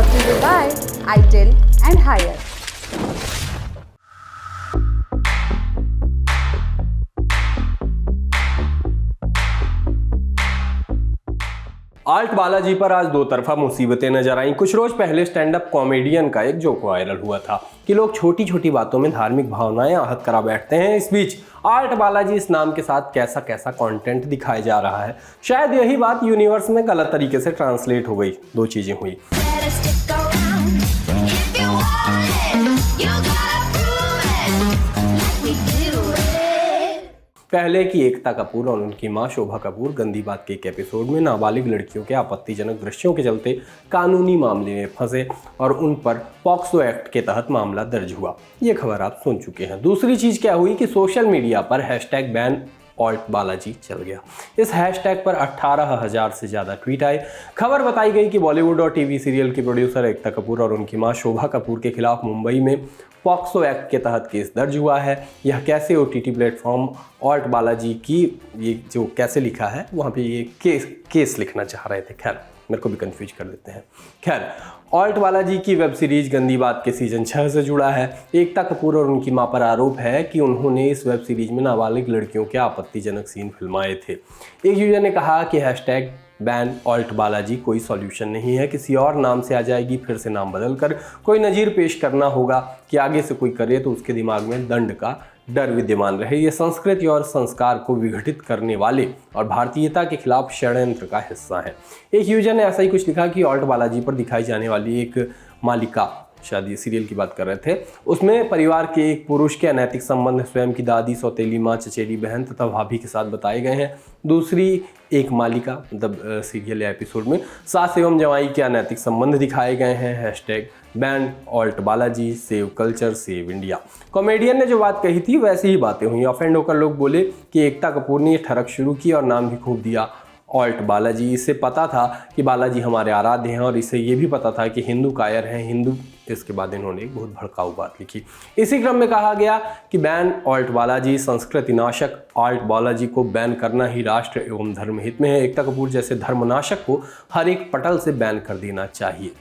brought to you by ITIL and Higher. Art Balaji पर आज दो तरफा मुसीबतें नजर आईं। कुछ रोज पहले स्टैंड अप कॉमेडियन का एक जोक वायरल हुआ था कि लोग छोटी छोटी बातों में धार्मिक भावनाएं आहत करा बैठते हैं। इस बीच आर्ट बालाजी इस नाम के साथ कैसा कैसा कंटेंट दिखाया जा रहा है, शायद यही बात यूनिवर्स में गलत तरीके से ट्रांसलेट हो गई। दो चीजें हुई। पहले की एकता कपूर और उनकी मां शोभा कपूर गंदी बात के एक एपिसोड में नाबालिग लड़कियों के आपत्तिजनक दृश्यों के चलते कानूनी मामले में फंसे और उन पर पॉक्सो एक्ट के तहत मामला दर्ज हुआ। ये खबर आप सुन चुके हैं। दूसरी चीज क्या हुई कि सोशल मीडिया पर हैशटैग बैन ऑल्ट बालाजी चल गया। इस हैशटैग पर 18,000 से ज्यादा ट्वीट आए। खबर बताई गई कि बॉलीवुड और टीवी सीरियल की प्रोड्यूसर एकता कपूर और उनकी मां शोभा कपूर के खिलाफ मुंबई में पॉक्सो एक्ट के तहत केस दर्ज हुआ है। यह कैसे OTT प्लेटफॉर्म ऑल्ट बालाजी की ये जो कैसे लिखा है वहाँ पे ये केस लिखना चाह रहे थे। खैर मेरे को भी कंफ्यूज कर देते हैं। खैर ऑल्ट बालाजी की वेब सीरीज गंदी बात के सीजन 6 से जुड़ा है। एकता कपूर और उनकी मां पर आरोप है कि उन्होंने इस वेब सीरीज में नाबालिग लड़कियों के आपत्तिजनक सीन फिल्माए थे। एक यूजर ने कहा कि हैशटैग बैन ऑल्ट बालाजी कोई सॉल्यूशन नहीं है, किसी और नाम से आ जाएगी। फिर से नाम बदलकर कोई नज़ीर पेश करना होगा कि आगे से कोई करे तो उसके दिमाग में दंड का डर विद्यमान रहे। ये संस्कृति और संस्कार को विघटित करने वाले और भारतीयता के खिलाफ षड्यंत्र का हिस्सा है। एक यूजर ने ऐसा ही कुछ लिखा कि ऑल्ट बालाजी पर दिखाई जाने वाली एक मालिका, शायद ये सीरियल की बात कर रहे थे, उसमें परिवार के एक पुरुष के अनैतिक संबंध स्वयं की दादी, सौतेली माँ, चचेरी बहन तथा भाभी के साथ बताए गए हैं। दूसरी एक मालिका मतलब सीरियल या एपिसोड में सास एवं जवाई के अनैतिक संबंध दिखाए गए हैं। Hashtag ban alt Balaji, save culture, save India. Comedian ने जो बात कही थी वैसी ही बातें हुई। ऑफेंड होकर लोग बोले कि एकता कपूर ने ये ठरक शुरू की और नाम भी खूब दिया ऑल्ट बालाजी। इसे पता था कि बालाजी हमारे आराध्य हैं और इसे ये भी पता था कि हिंदू कायर हैं, हिंदू। इसके बाद इन्होंने एक बहुत भड़काऊ बात लिखी। इसी क्रम में कहा गया कि बैन ऑल्ट बालाजी, संस्कृति नाशक ऑल्ट बालाजी को बैन करना ही राष्ट्र एवं धर्म हित में है। एकता कपूर जैसे धर्मनाशक को हर एक पटल से बैन कर देना चाहिए।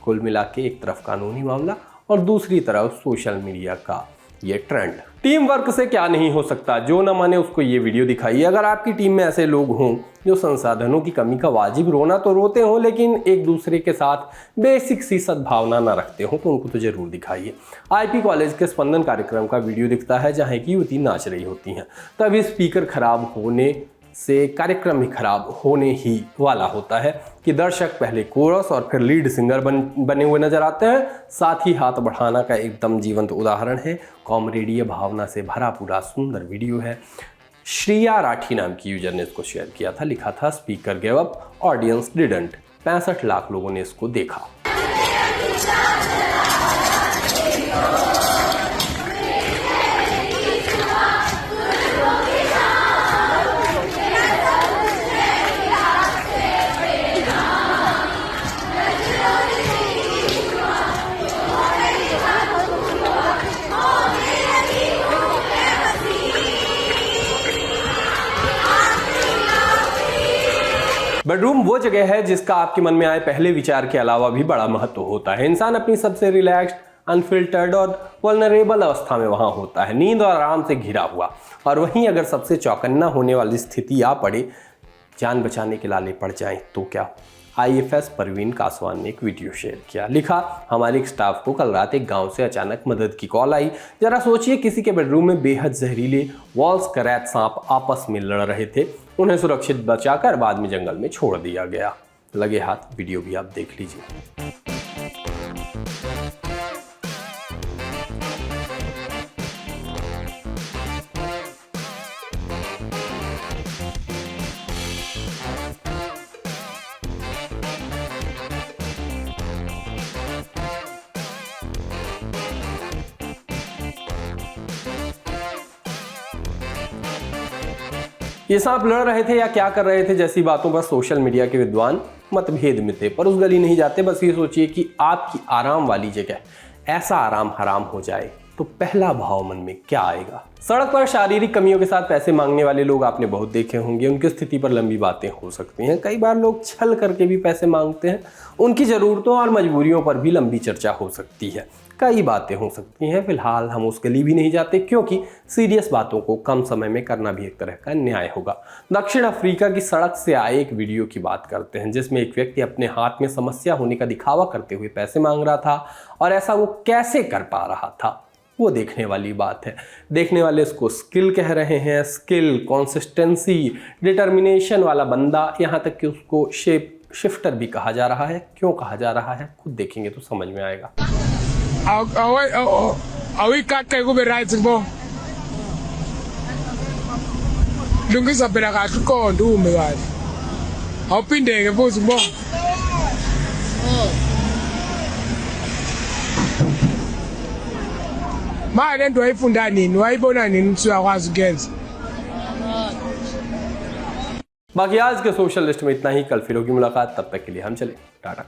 कुल मिला के एक तरफ कानूनी मामला और दूसरी तरफ सोशल मीडिया का ये ट्रेंड। टीम वर्क से क्या नहीं हो सकता, जो ना माने उसको ये वीडियो दिखाइए। अगर आपकी टीम में ऐसे लोग हों जो संसाधनों की कमी का वाजिब रोना तो रोते हों लेकिन एक दूसरे के साथ बेसिक सी सद्भावना ना रखते हो तो उनको तो जरूर दिखाइए। IP कॉलेज के स्पंदन कार्यक्रम का वीडियो दिखता है जहाँ की युवती नाच रही होती हैं। तभी स्पीकर खराब होने से कार्यक्रम ही खराब होने ही वाला होता है कि दर्शक पहले कोरस और फिर लीड सिंगर बने हुए नजर आते हैं। साथ ही हाथ बढ़ाना का एकदम जीवंत उदाहरण है। कॉमरेडीय भावना से भरा पूरा सुंदर वीडियो है। श्रिया राठी नाम की यूजर ने इसको शेयर किया था। लिखा था speaker gave up, audience didn't. 65 lakh लोगों ने इसको देखा। बेडरूम वो जगह है जिसका आपके मन में आए पहले विचार के अलावा भी बड़ा महत्व होता है। इंसान अपनी सबसे रिलैक्स्ड, अनफिल्टर्ड और वल्नरेबल अवस्था में वहां होता है, नींद और आराम से घिरा हुआ। और वहीं अगर सबसे चौकन्ना होने वाली स्थिति आ पड़े, जान बचाने के लाले पड़ जाए तो क्या। IFS परवीन कासवान ने एक वीडियो शेयर किया। लिखा, हमारे एक स्टाफ को कल रात एक गांव से अचानक मदद की कॉल आई। जरा सोचिए, किसी के बेडरूम में बेहद जहरीले वॉल्स करैत सांप आपस में लड़ रहे थे। उन्हें सुरक्षित बचाकर बाद में जंगल में छोड़ दिया गया। लगे हाथ वीडियो भी आप देख लीजिए। ये सांप लड़ रहे थे या क्या कर रहे थे जैसी बातों पर सोशल मीडिया के विद्वान मतभेद में थे, पर उस गली नहीं जाते। बस ये सोचिए कि आपकी आराम वाली जगह ऐसा आराम हराम हो जाए तो पहला भाव मन में क्या आएगा? सड़क पर शारीरिक कमियों के साथ पैसे मांगने वाले लोग आपने बहुत देखे होंगे। उनकी स्थिति पर लंबी बातें हो सकती हैं। कई बार लोग छल करके भी पैसे मांगते हैं। उनकी ज़रूरतों और मजबूरियों पर भी लंबी चर्चा हो सकती है, कई बातें हो सकती हैं। फिलहाल हम उसके लिए भी नहीं जाते, क्योंकि सीरियस बातों को कम समय में करना भी एक तरह का न्याय होगा। दक्षिण अफ्रीका की सड़क से आए एक वीडियो की बात करते हैं, जिसमें एक व्यक्ति अपने हाथ में समस्या होने का दिखावा करते हुए पैसे मांग रहा था, और ऐसा वो कैसे कर पा रहा था वो देखने वाली बात है। देखने वाले इसको स्किल कह रहे हैं। स्किल, कंसिस्टेंसी, डिटर्मिनेशन वाला बंदा, यहाँ तक कि उसको शेप शिफ्टर भी कहा जा रहा है। क्यों कहा जा रहा है खुद देखेंगे तो समझ में आएगा। awuyikaqeka ube right ngbo lungisa phela kahle uqonde ume kahle awuphindeke futhi ngbo manje lento wayifunda nini wayibona nini ukuthi uyakwazi ukuyenza? बाकी आज के सोशल लिस्ट में इतना ही। कल फिर होगी मुलाकात, तब तक के लिए हम चले टाटा।